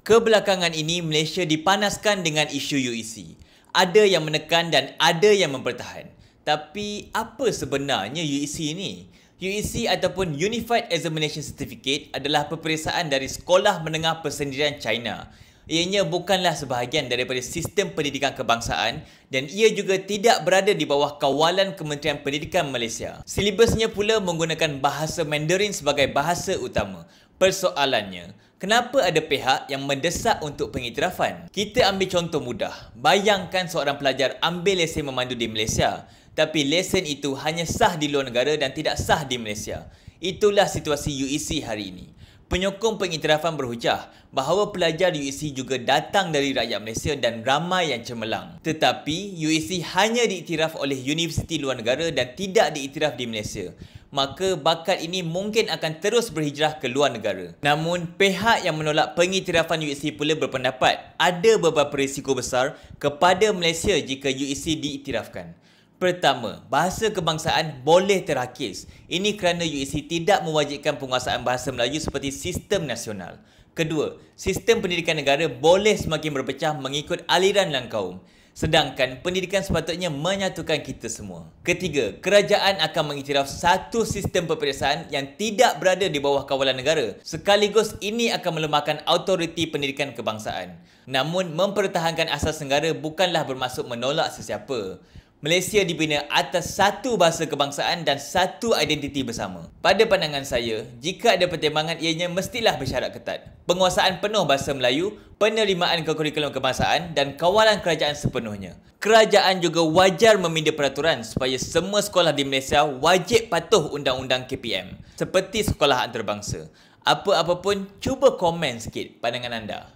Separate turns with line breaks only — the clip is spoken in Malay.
Kebelakangan ini, Malaysia dipanaskan dengan isu UEC. Ada yang menekan dan ada yang mempertahan. Tapi, apa sebenarnya UEC ini? UEC ataupun Unified Examination Certificate adalah peperiksaan dari Sekolah Menengah Persendirian China. Ianya bukanlah sebahagian daripada sistem pendidikan kebangsaan dan ia juga tidak berada di bawah kawalan Kementerian Pendidikan Malaysia. Silibusnya pula menggunakan bahasa Mandarin sebagai bahasa utama. Persoalannya, kenapa ada pihak yang mendesak untuk pengiktirafan? Kita ambil contoh mudah. Bayangkan seorang pelajar ambil lesen memandu di Malaysia, tapi lesen itu hanya sah di luar negara dan tidak sah di Malaysia. Itulah situasi UEC hari ini. Penyokong pengiktirafan berhujah bahawa pelajar UEC juga datang dari rakyat Malaysia dan ramai yang cemerlang. Tetapi UEC hanya diiktiraf oleh universiti luar negara dan tidak diiktiraf di Malaysia. Maka bakat ini mungkin akan terus berhijrah ke luar negara. Namun, pihak yang menolak pengiktirafan UEC pula berpendapat ada beberapa risiko besar kepada Malaysia jika UEC diiktirafkan. Pertama, bahasa kebangsaan boleh terhakis. Ini kerana UEC tidak mewajibkan penguasaan bahasa Melayu seperti sistem nasional. Kedua, sistem pendidikan negara boleh semakin berpecah mengikut aliran dan kaum. Sedangkan pendidikan sepatutnya menyatukan kita semua. Ketiga, kerajaan akan mengiktiraf satu sistem peperiksaan yang tidak berada di bawah kawalan negara. Sekaligus ini akan melemahkan autoriti pendidikan kebangsaan. Namun, mempertahankan asas negara bukanlah bermaksud menolak sesiapa. Malaysia dibina atas satu bahasa kebangsaan dan satu identiti bersama. Pada pandangan saya, jika ada pertimbangan ianya mestilah bersyarat ketat. Penguasaan penuh bahasa Melayu, penerimaan ke kurikulum kebangsaan dan kawalan kerajaan sepenuhnya. Kerajaan juga wajar meminda peraturan supaya semua sekolah di Malaysia wajib patuh undang-undang KPM seperti sekolah antarabangsa. Apa-apa pun, cuba komen sikit pandangan anda.